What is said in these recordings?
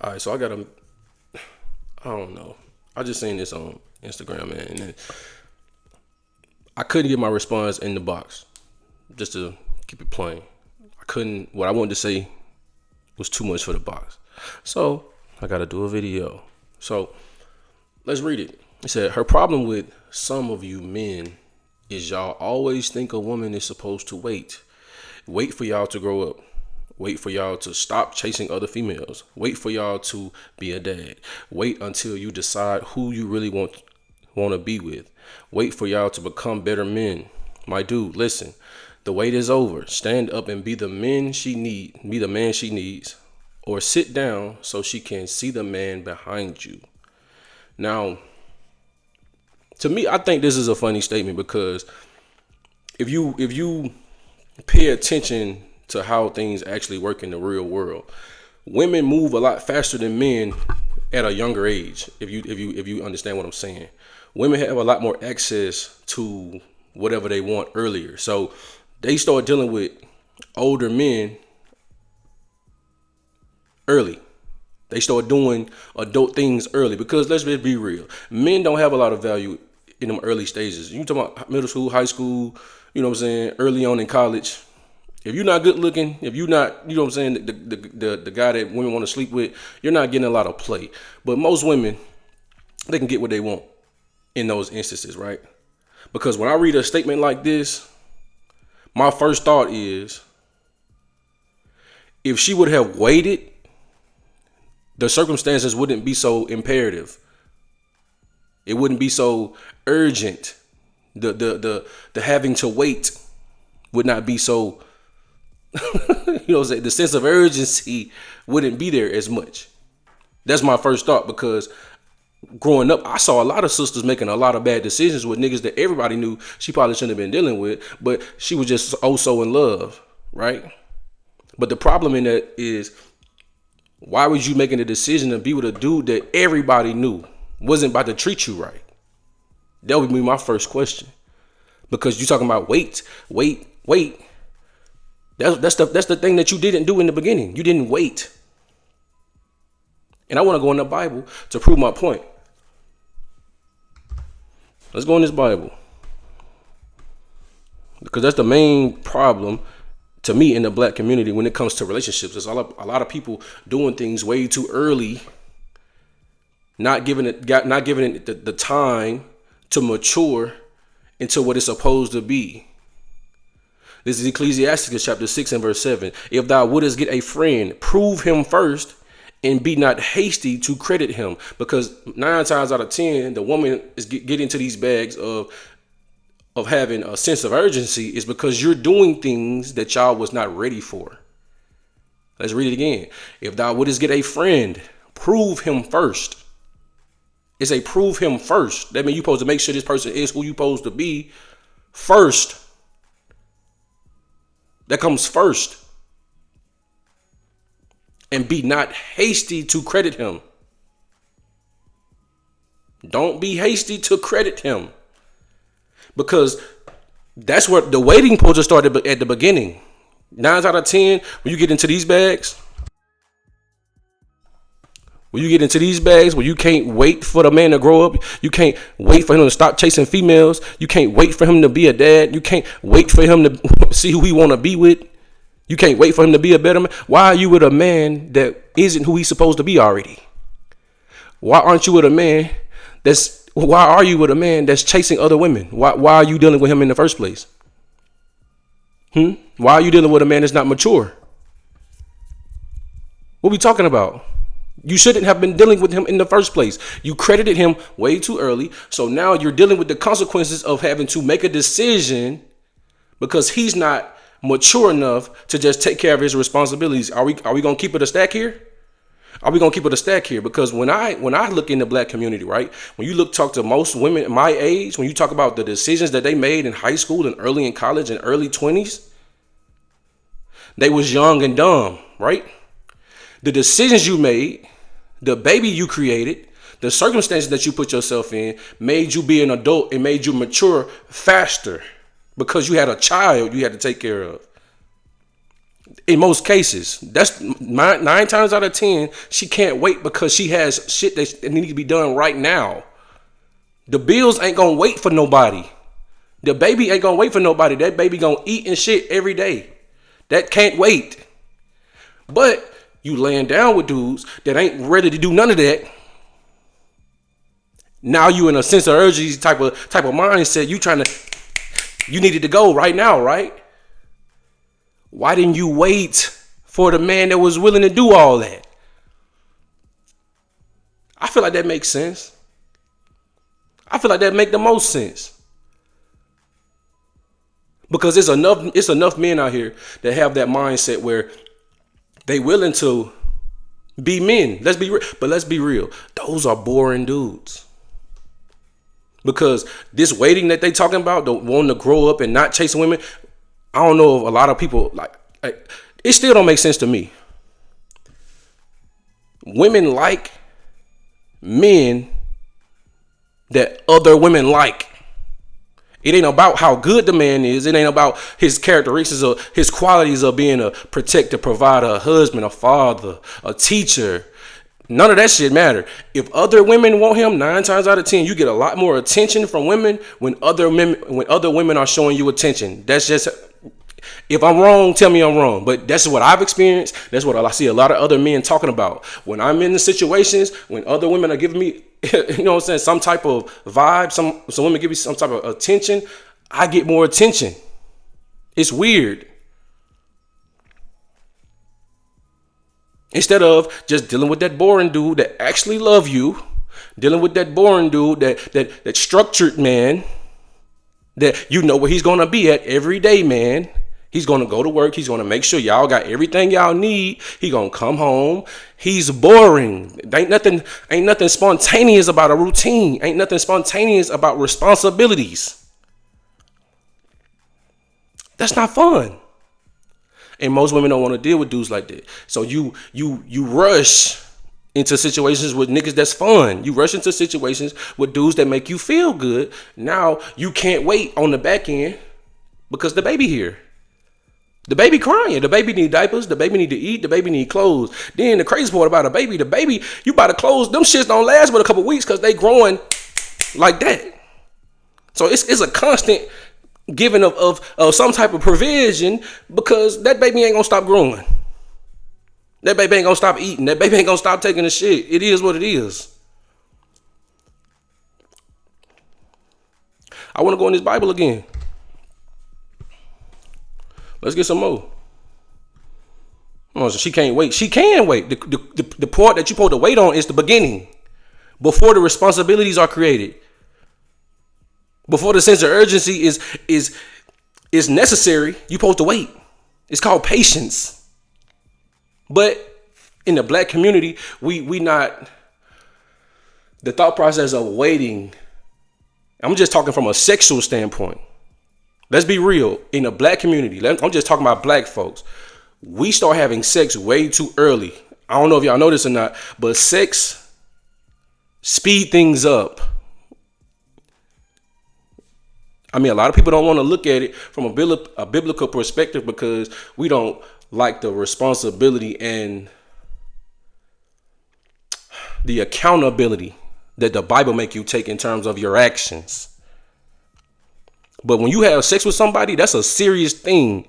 All right, so I don't know. I just seen this on Instagram, man, and then I couldn't get my response in the box. Just to keep it plain, I couldn't. What I wanted to say was too much for the box, so I got to do a video. So let's read it. It said, her problem with some of you men is y'all always think a woman is supposed to wait. Wait for y'all to grow up. Wait for y'all to stop chasing other females. Wait for y'all to be a dad. Wait until you decide who you really want to be with. Wait for y'all to become better men. My dude, listen. The wait is over. Stand up and be the man she needs, or sit down so she can see the man behind you. Now, to me, I think this is a funny statement because if you pay attention to how things actually work in the real world, women move a lot faster than men at a younger age. If you understand what I'm saying, women have a lot more access to whatever they want earlier. So they start dealing with older men early. They start doing adult things early because let's just be real. Men don't have a lot of value in them early stages. You talking about middle school, high school, you know what I'm saying, early on in college. If you're not good looking, if you're not, you know what I'm saying, the guy that women want to sleep with, you're not getting a lot of play. But most women, they can get what they want in those instances, right? Because when I read a statement like this, my first thought is, if she would have waited, the circumstances wouldn't be so imperative. It wouldn't be so urgent. The having to wait would not be so you know what I'm saying? The sense of urgency wouldn't be there as much. That's my first thought because growing up, I saw a lot of sisters making a lot of bad decisions with niggas that everybody knew she probably shouldn't have been dealing with, but she was just oh so in love, right? But the problem in that is, why was you making the decision to be with a dude that everybody knew wasn't about to treat you right? That would be my first question. Because you're talking about wait. That's the thing that you didn't do in the beginning. You didn't wait. And I want to go in the Bible to prove my point. Let's go in this Bible. Because that's the main problem to me in the black community when it comes to relationships. There's a lot of people doing things way too early, not giving it the time to mature into what it's supposed to be. This is Ecclesiastes chapter 6 and verse 7. If thou wouldest get a friend, prove him first, and be not hasty to credit him. Because 9 times out of 10, the woman is getting into these bags of having a sense of urgency is because you're doing things that y'all was not ready for. Let's read it again. If thou wouldest get a friend, prove him first. It's a prove him first. That means you're supposed to make sure this person is who you're supposed to be first. That comes first. And be not hasty to credit him. Don't be hasty to credit him. Because that's what the waiting supposed to start at the beginning. 9 out of 10, when you get into these bags, where you can't wait for the man to grow up. You can't wait for him to stop chasing females. You can't wait for him to be a dad. You can't wait for him to see who he want to be with. You can't wait for him to be a better man. Why are you with a man that isn't who he's supposed to be already? Why are you with a man that's chasing other women? Why are you dealing with him in the first place? Why are you dealing with a man that's not mature? What are we talking about? You shouldn't have been dealing with him in the first place. You credited him way too early. So now you're dealing with the consequences of having to make a decision because he's not mature enough to just take care of his responsibilities. Are we going to keep it a stack here? Are we going to keep it a stack here? Because when I look in the black community, right? When you talk to most women my age, when you talk about the decisions that they made in high school and early in college and early 20s, they was young and dumb, right? The decisions you made, the baby you created, the circumstances that you put yourself in made you be an adult and made you mature faster because you had a child you had to take care of. In most cases, that's nine times out of 10, she can't wait because she has shit that need to be done right now. The bills ain't gonna wait for nobody. The baby ain't gonna wait for nobody. That baby gonna eat and shit every day. That can't wait. But you laying down with dudes that ain't ready to do none of that. Now you in a sense of urgency type of mindset. You needed to go right now, right? Why didn't you wait for the man that was willing to do all that? I feel like that makes sense. I feel like that make the most sense. Because it's enough men out here that have that mindset where they willing to be men. Let's be real. Those are boring dudes. Because this waiting that they talking about, the wanting to grow up and not chasing women, I don't know if a lot of people like it still don't make sense to me. Women like men that other women like. It ain't about how good the man is. It ain't about his characteristics or his qualities of being a protector, provider, a husband, a father, a teacher. None of that shit matter. If other women want him, 9 times out of 10, you get a lot more attention from women when other women are showing you attention. That's just, if I'm wrong, tell me I'm wrong. But that's what I've experienced. That's what I see a lot of other men talking about. When I'm in the situations, when other women are giving me, you know what I'm saying, some type of vibe, some women give me some type of attention, I get more attention. It's weird. Instead of just dealing with that boring dude that actually love you, dealing with that boring dude that structured man, that you know where he's gonna be at every day, man. He's gonna go to work. He's gonna make sure y'all got everything y'all need. He gonna come home. He's boring. Ain't nothing spontaneous about a routine. Ain't nothing spontaneous about responsibilities. That's not fun. And most women don't want to deal with dudes like that. So you rush into situations with niggas that's fun. You rush into situations with dudes that make you feel good. Now you can't wait on the back end because the baby here. The baby crying. The baby need diapers. The baby need to eat. The baby need clothes. Then the crazy part about the baby, you buy the clothes. Them shits don't last but a couple weeks because they growing like that. So it's a constant giving of some type of provision because that baby ain't gonna stop growing. That baby ain't gonna stop eating. That baby ain't gonna stop taking the shit. It is what it is. I want to go in this Bible again. Let's get some more. Oh, so she can't wait. She can wait. The part that you're supposed to wait on is the beginning. Before the responsibilities are created. Before the sense of urgency is necessary, you're supposed to wait. It's called patience. But in the black community, we not, the thought process of waiting, I'm just talking from a sexual standpoint. Let's be real. In the black community, I'm just talking about black folks. We start having sex way too early. I don't know if y'all know this or not, but sex speed things up. I mean, a lot of people don't want to look at it from a biblical perspective because we don't like the responsibility and the accountability that the Bible make you take in terms of your actions. But when you have sex with somebody, that's a serious thing.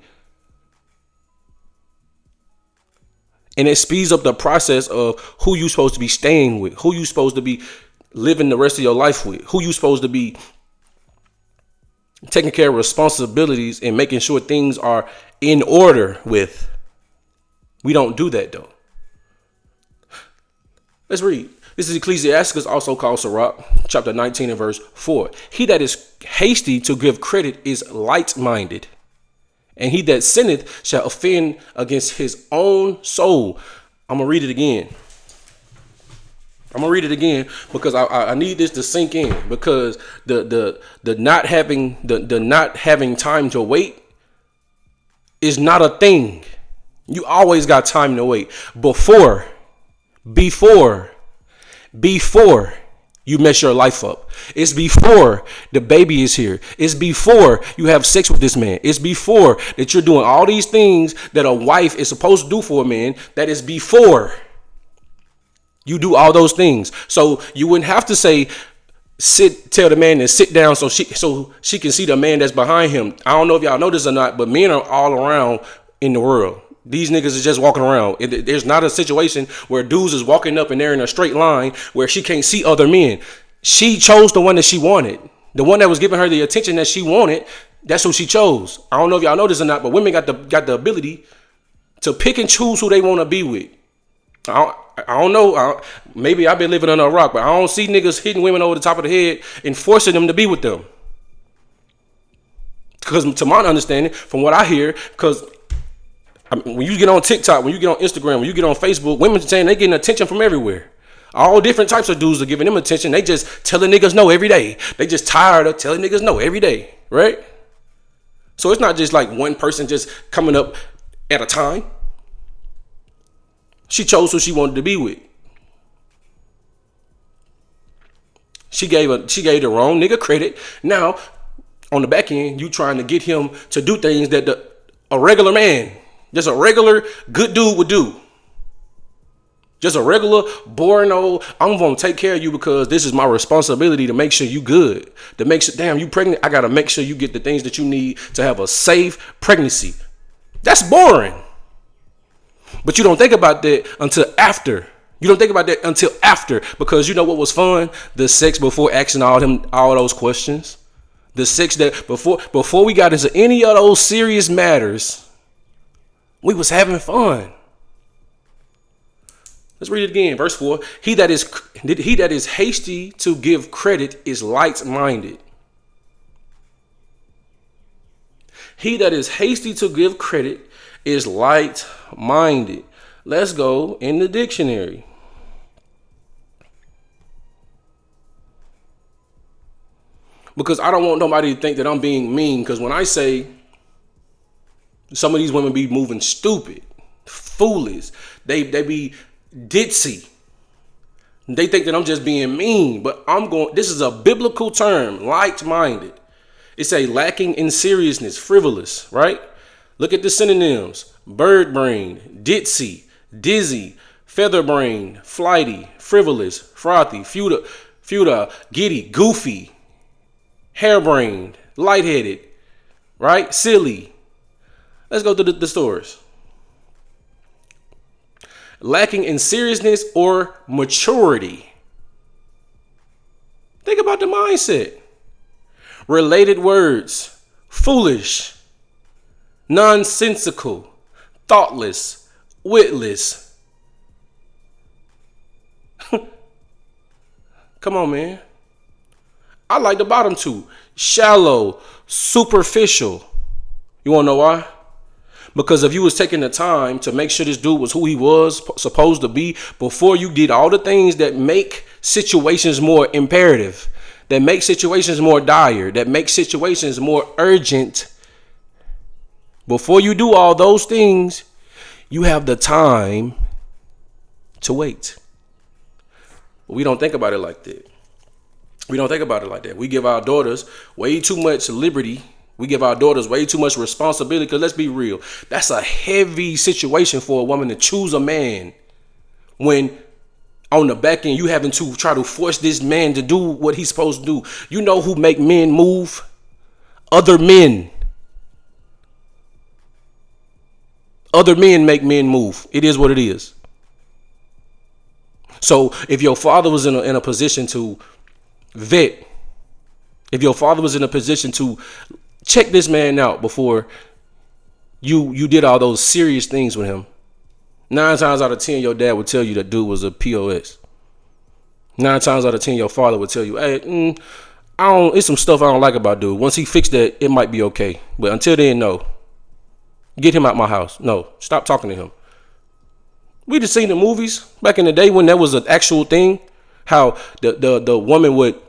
And it speeds up the process of who you supposed to be staying with, who you supposed to be living the rest of your life with, who you supposed to be taking care of responsibilities and making sure things are in order with. We don't do that though. Let's read. This is Ecclesiastes, also called Sirach, chapter 19 and verse 4. He that is hasty to give credit is light-minded, and he that sinneth shall offend against his own soul. I'm going to read it again. Because I need this to sink in, because the not having time to wait is not a thing. You always got time to wait. Before You mess your life up. It's before the baby is here. It's before you have sex with this man. It's before that you're doing all these things that a wife is supposed to do for a man. That is before you do all those things. So you wouldn't have to say, tell the man to sit down so she can see the man that's behind him. I don't know if y'all know this or not, but men are all around in the world. These niggas is just walking around. There's not a situation where dudes is walking up and they're in a straight line where she can't see other men. She chose the one that she wanted. The one that was giving her the attention that she wanted. That's who she chose. I don't know if y'all know this or not, but women got the ability to pick and choose who they want to be with. I don't know. Maybe I've been living under a rock, but I don't see niggas hitting women over the top of the head and forcing them to be with them. Because to my understanding, from what I hear, because when you get on TikTok, when you get on Instagram, when you get on Facebook, women saying they getting attention from everywhere. All different types of dudes are giving them attention. They just telling niggas no every day. They just tired of telling niggas no every day, right? So it's not just like one person just coming up at a time. She chose who she wanted to be with. She gave the wrong nigga credit. Now, on the back end, you trying to get him to do things that a regular man, just a regular good dude would do. Just a regular, boring old, I'm going to take care of you because this is my responsibility to make sure you good. To make sure, damn, you pregnant, I got to make sure you get the things that you need to have a safe pregnancy. That's boring. But you don't think about that until after. You don't think about that until after, because you know what was fun? The sex before asking all those questions. The sex that before we got into any of those serious matters, we was having fun. Let's read it again. Verse 4. He that is hasty to give credit is light-minded. He that is hasty to give credit is light-minded. Let's go in the dictionary. Because I don't want nobody to think that I'm being mean. Because when I say some of these women be moving stupid, foolish, they be ditzy. They think that I'm just being mean. But this is a biblical term, light-minded. It's a lacking in seriousness, frivolous, right? Look at the synonyms: bird brain, ditzy, dizzy, feather brain, flighty, frivolous, frothy, futile, giddy, goofy, harebrained, lightheaded, right? Silly. Let's go to the stores. Lacking in seriousness or maturity. Think about the mindset. Related words: foolish, nonsensical, thoughtless, witless. Come on, man. I like the bottom two: shallow, superficial. You want to know why? Because if you was taking the time to make sure this dude was who he was supposed to be before you did all the things that make situations more imperative, that make situations more dire, that make situations more urgent, before you do all those things, you have the time to wait. But we don't think about it like that. We don't think about it like that. We give our daughters way too much liberty. We give our daughters way too much responsibility, because let's be real, that's a heavy situation for a woman to choose a man when on the back end you having to try to force this man to do what he's supposed to do. You know who make men move? Other men. Other men make men move. It is what it is. So if your father was in a position to vet, if your father was in a position to check this man out before you did all those serious things with him, 9 times out of 10 your dad would tell you that dude was a POS. 9 times out of 10 your father would tell you, hey, it's some stuff I don't like about dude. Once he fixed that, it might be okay. But until then, no. Get him out my house. No, stop talking to him. We just seen the movies back in the day when that was an actual thing, how the woman would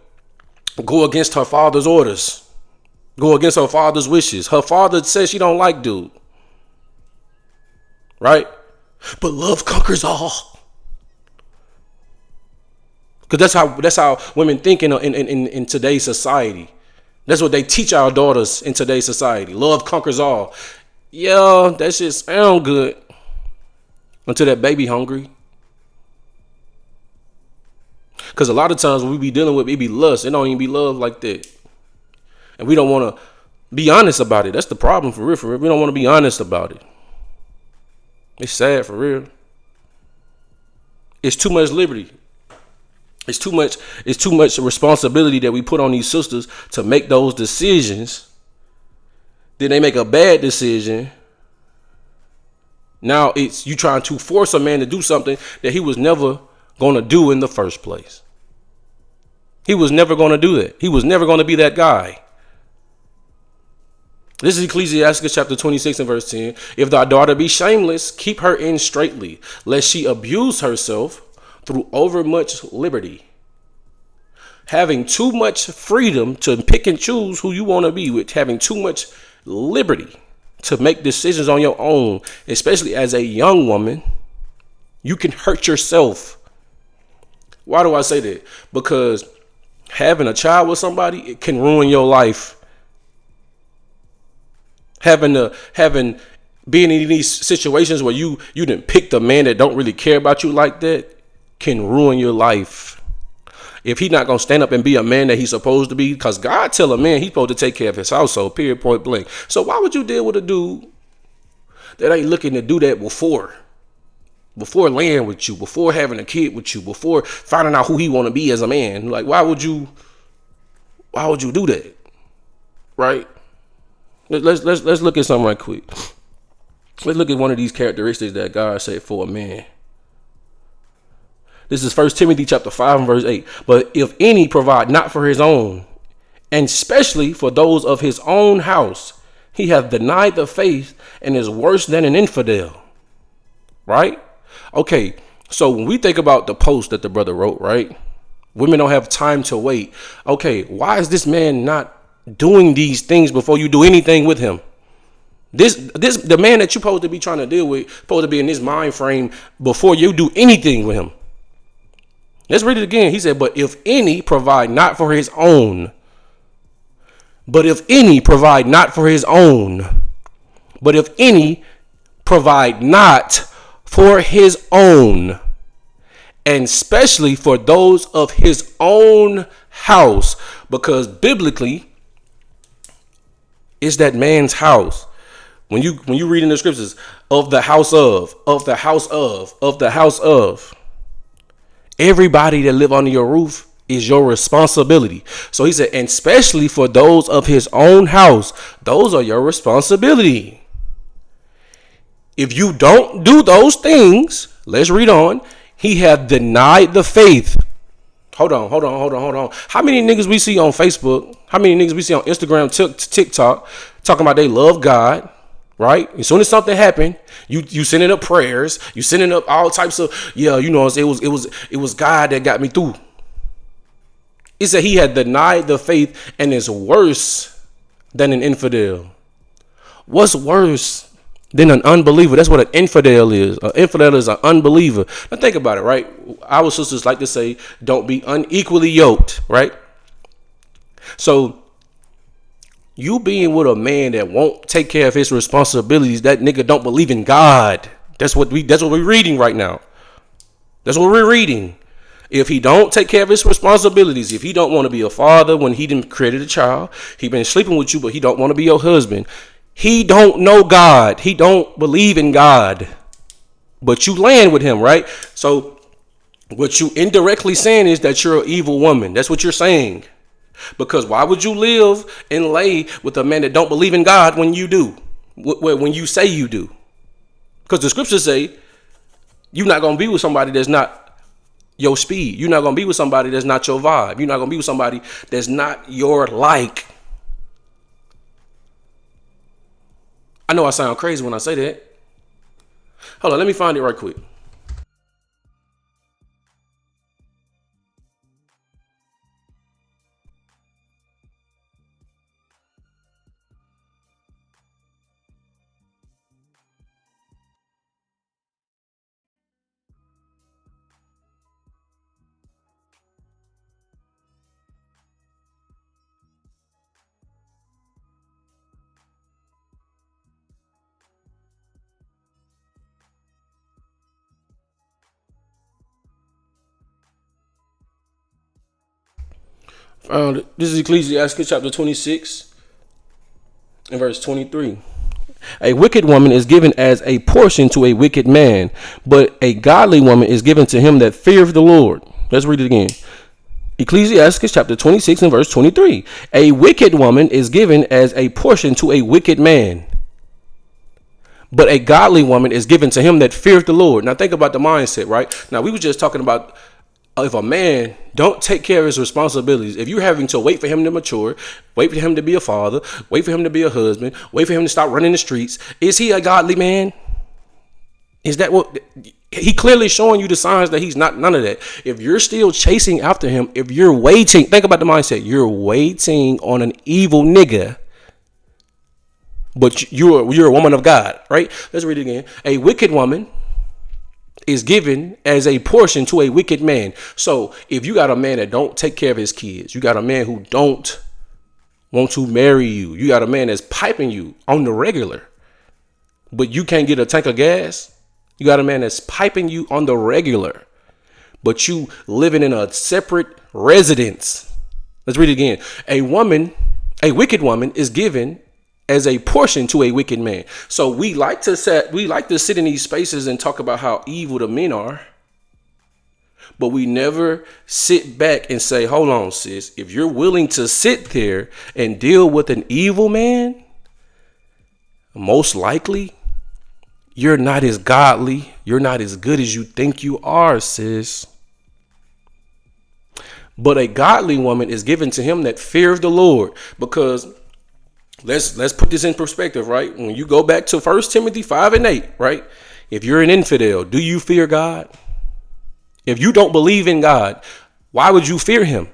go against her father's orders, go against her father's wishes. Her father says she don't like dude, right? But love conquers all. Because that's how women think in today's society. That's what they teach our daughters in today's society. Love conquers all. Yeah, that shit sound good until that baby hungry. Because a lot of times when we be dealing with it be lust. It don't even be love like that. And we don't want to be honest about it. That's the problem for real, for real. We don't want to be honest about it. It's sad for real. It's too much liberty. It's too much responsibility that we put on these sisters to make those decisions. Then they make a bad decision. Now it's you trying to force a man to do something that he was never going to do in the first place. He was never going to do that. He was never going to be that guy. This is Ecclesiastes chapter 26 and verse 10. If thy daughter be shameless, keep her in straitly, lest she abuse herself through overmuch liberty. Having too much freedom to pick and choose who you want to be with, having too much liberty to make decisions on your own, especially as a young woman, you can hurt yourself. Why do I say that? Because having a child with somebody, it can ruin your life. Having being in these situations where you didn't pick the man that don't really care about you like that can ruin your life. If he not gonna stand up and be a man that he's supposed to be, because God tell a man he's supposed to take care of his household, period, point blank. So why would you deal with a dude that ain't looking to do that before laying with you, before having a kid with you, before finding out who he want to be as a man? Like, why would you do that? Right? Let's look at something right quick. Let's look at one of these characteristics that God said for a man. This is 1 Timothy chapter 5 and verse 8. But if any provide not for his own, and especially for those of his own house, he hath denied the faith and is worse than an infidel. Right? Okay, so when we think about the post that the brother wrote, right? Women don't have time to wait. Okay, why is this man not doing these things before you do anything with him? The man that you're supposed to be trying to deal with, supposed to be in this mind frame before you do anything with him. Let's read it again. He said, but if any provide not for his own, but if any provide not for his own, but if any provide not for his own, and especially for those of his own house, because biblically, it's that man's house. When you read in the scriptures, of the house of the house of the house of, everybody that live under your roof is your responsibility. So he said, and especially for those of his own house, those are your responsibility. If you don't do those things, let's read on. He have denied the faith. Hold on. How many niggas we see on Facebook? How many niggas we see on Instagram, TikTok, talking about they love God, right? As soon as something happened, you sending up prayers, you sending up all types of, yeah, you know, it was God that got me through. It said he had denied the faith and is worse than an infidel. What's worse than an unbeliever? That's what an infidel is. An infidel is an unbeliever. Now think about it, right? Our sisters like to say, don't be unequally yoked, right? So you being with a man that won't take care of his responsibilities, that nigga don't believe in God. That's what we're reading right now. That's what we're reading. If he don't take care of his responsibilities, if he don't want to be a father when he didn't created a child, he been sleeping with you, but he don't want to be your husband. He don't know God. He don't believe in God. But you land with him, right? So what you indirectly saying is that you're an evil woman. That's what you're saying. Because why would you live and lay with a man that don't believe in God when you do? When you say you do? Because the scriptures say you're not going to be with somebody that's not your speed. You're not going to be with somebody that's not your vibe. You're not going to be with somebody that's not your like. I know I sound crazy when I say that. Hold on, let me find it right quick. This is Ecclesiastes chapter 26 and verse 23. A wicked woman is given as a portion to a wicked man, but a godly woman is given to him that feareth the Lord. Let's read it again. Ecclesiastes chapter 26 and verse 23. A wicked woman is given as a portion to a wicked man, but a godly woman is given to him that feareth the Lord. Now think about the mindset, right? Now we were just talking about if a man don't take care of his responsibilities, if you're having to wait for him to mature, wait for him to be a father, wait for him to be a husband, wait for him to stop running the streets, is he a godly man? Is that what he clearly showing you the signs that he's not none of that? If you're still chasing after him, if you're waiting, think about the mindset. You're waiting on an evil nigga, but you're a woman of God, right? Let's read it again. A wicked woman is given as a portion to a wicked man. So if you got a man that don't take care of his kids, you got a man who don't want to marry you, you got a man that's piping you on the regular, but you can't get a tank of gas. You got a man that's piping you on the regular, but you living in a separate residence. Let's read it again. A wicked woman is given as a portion to a wicked man. So we like to sit in these spaces and talk about how evil the men are, but we never sit back and say, hold on, sis, if you're willing to sit there and deal with an evil man, most likely you're not as godly, you're not as good as you think you are, sis. But a godly woman is given to him that feareth the Lord. Because let's put this in perspective, right? When you go back to 1 Timothy 5 and 8, right? If you're an infidel, do you fear God? If you don't believe in God, why would you fear him?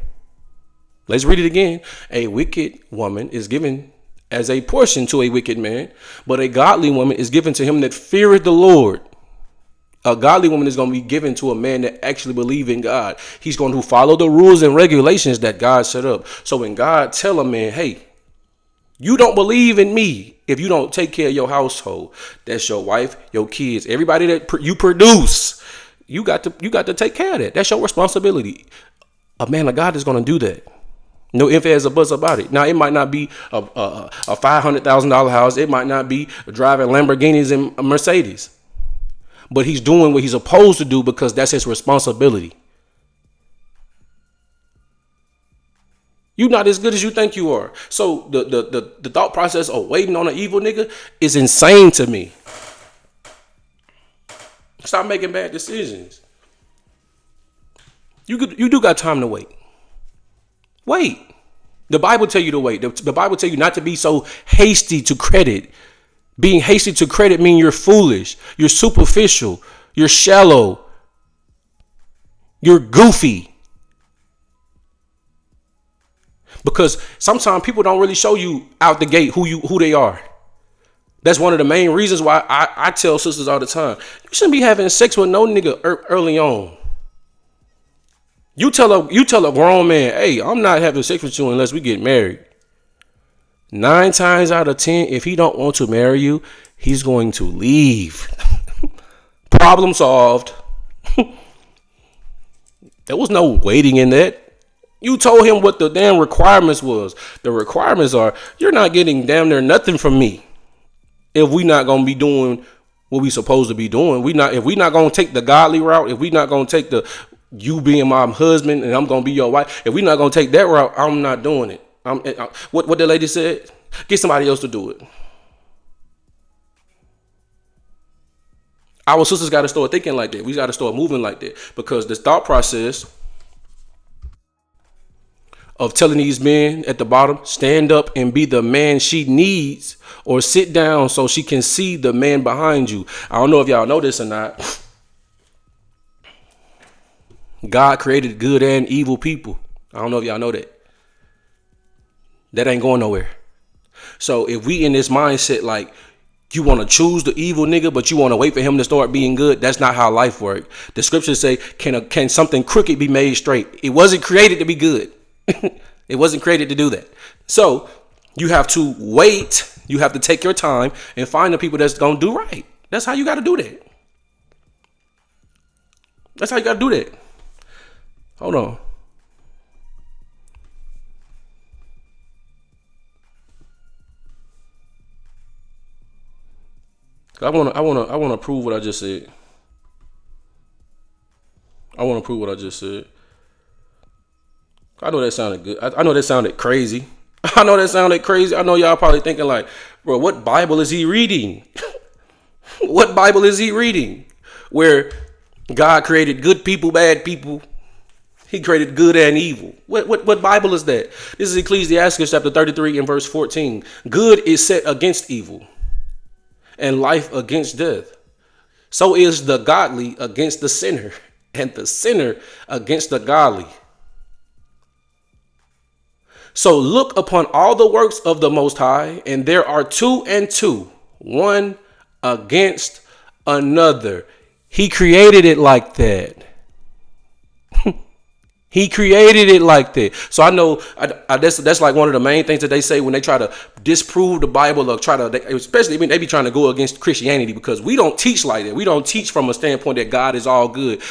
Let's read it again. A wicked woman is given as a portion to a wicked man, but a godly woman is given to him that feareth the Lord. A godly woman is going to be given to a man that actually believes in God. He's going to follow the rules and regulations that God set up. So when God tell a man, hey, you don't believe in me if you don't take care of your household, that's your wife, your kids, everybody that you produce, you got to take care of that. That's your responsibility. A man of God is going to do that. No ifs, ands, or buts about it. Now, it might not be a $500,000 house. It might not be driving Lamborghinis and Mercedes. But he's doing what he's supposed to do because that's his responsibility. You're not as good as you think you are. So the thought process of waiting on an evil nigga is insane to me. Stop making bad decisions. You do got time to wait. Wait. The Bible tell you to wait. The Bible tell you not to be so hasty to credit. Being hasty to credit means you're foolish. You're superficial. You're shallow. You're goofy. Because sometimes people don't really show you out the gate who they are. That's one of the main reasons why I tell sisters all the time, you shouldn't be having sex with no nigga early on. You tell a grown man, hey, I'm not having sex with you unless we get married. 9 times out of 10, if he don't want to marry you, he's going to leave. Problem solved. There was no waiting in that. You told him what the damn requirements was. The requirements are, you're not getting damn near nothing from me if we not going to be doing what we supposed to be doing. If we not going to take the godly route, if we not going to take the you being my husband and I'm going to be your wife, if we not going to take that route, I'm not doing it. What the lady said, get somebody else to do it. Our sisters got to start thinking like that. We got to start moving like that, because this thought process of telling these men at the bottom, stand up and be the man she needs, or sit down so she can see the man behind you. I don't know if y'all know this or not. God created good and evil people. I don't know if y'all know that. That ain't going nowhere. So if we in this mindset, like you want to choose the evil nigga, but you want to wait for him to start being good, that's not how life works. The scriptures say, can something crooked be made straight? It wasn't created to be good. It wasn't created to do that. So you have to wait. You have to take your time and find the people that's going to do right. That's how you got to do that. That's how you got to do that. Hold on. I wanna prove what I just said. I wanna prove what I just said. I know that sounded good. I know that sounded crazy. I know that sounded crazy. I know y'all probably thinking like, bro, what Bible is he reading? What Bible is he reading? Where God created good people, bad people. He created good and evil. What Bible is that? This is Ecclesiastes chapter 33 and verse 14. Good is set against evil, and life against death. So is the godly against the sinner, and the sinner against the godly. So look upon all the works of the Most High, and there are two and two, one against another. He created it like that. He created it like that. So I know that's like one of the main things that they say when they try to disprove the Bible or try to, especially when they be trying to go against Christianity, because we don't teach like that. We don't teach from a standpoint that God is all good.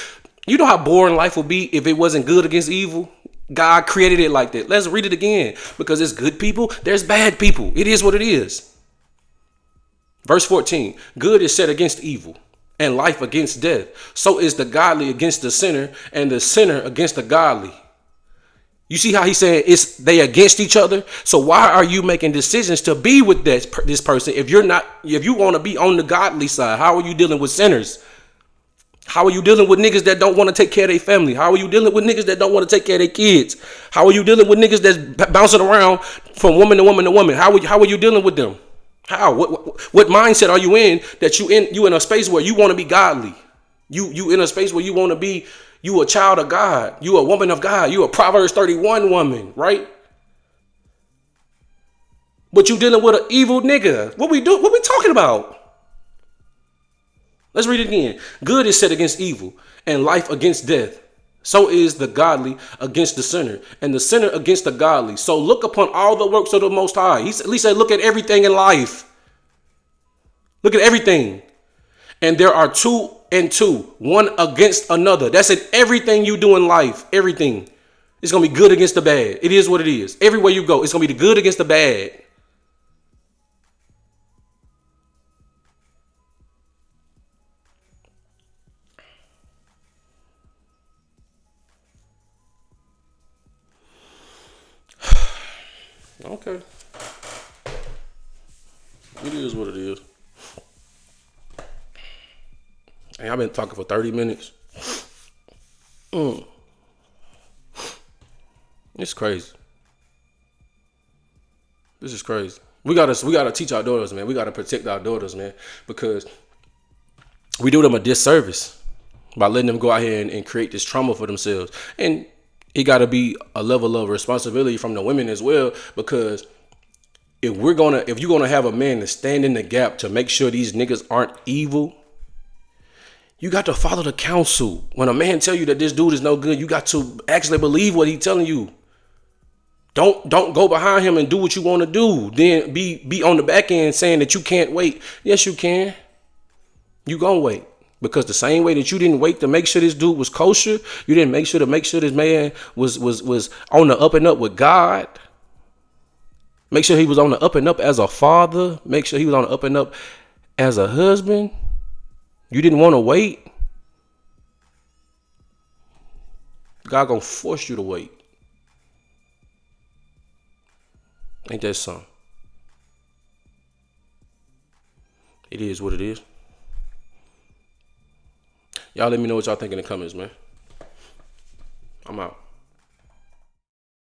You know how boring life would be if it wasn't good against evil? God created it like that. Let's read it again, because there's good people, there's bad people. It is what it is. Verse 14, good is set against evil, and life against death. So is the godly against the sinner, and the sinner against the godly. You see how he said it's they against each other? So why are you making decisions to be with this person if you want to be on the godly side? How are you dealing with sinners? How are you dealing with niggas that don't want to take care of their family? How are you dealing with niggas that don't want to take care of their kids? How are you dealing with niggas that's bouncing around from woman to woman to woman? How are you dealing with them? How? What mindset are you in that you in a space where you want to be godly? You in a space where you want to be, you a child of God. You a woman of God. You a Proverbs 31 woman, right? But you dealing with an evil nigga. What we do? What we talking about? Let's read it again. Good is set against evil, and life against death. So is the godly against the sinner, and the sinner against the godly. So look upon all the works of the Most High. He said, look at everything in life. Look at everything. And there are two and two, one against another. That's it. Everything you do in life, everything. It's going to be good against the bad. It is what it is. Everywhere you go, it's going to be the good against the bad. Okay. It is what it is. Hey, I've been talking for 30 minutes. It's crazy. This is crazy. We gotta teach our daughters, man. We gotta protect our daughters, man, because we do them a disservice by letting them go out here and create this trauma for themselves. And it gotta be a level of responsibility from the women as well, because if you're gonna have a man to stand in the gap to make sure these niggas aren't evil, you got to follow the counsel. When a man tell you that this dude is no good, you got to actually believe what he's telling you. Don't go behind him and do what you want to do. Then be on the back end saying that you can't wait. Yes, you can. You gonna wait. Because the same way that you didn't wait to make sure this dude was kosher, you didn't make sure this man was on the up and up with God. Make sure he was on the up and up as a father. Make sure he was on the up and up as a husband. You didn't want to wait. God gonna force you to wait. Ain't that something? It is what it is. Y'all let me know what y'all think in the comments, man. I'm out.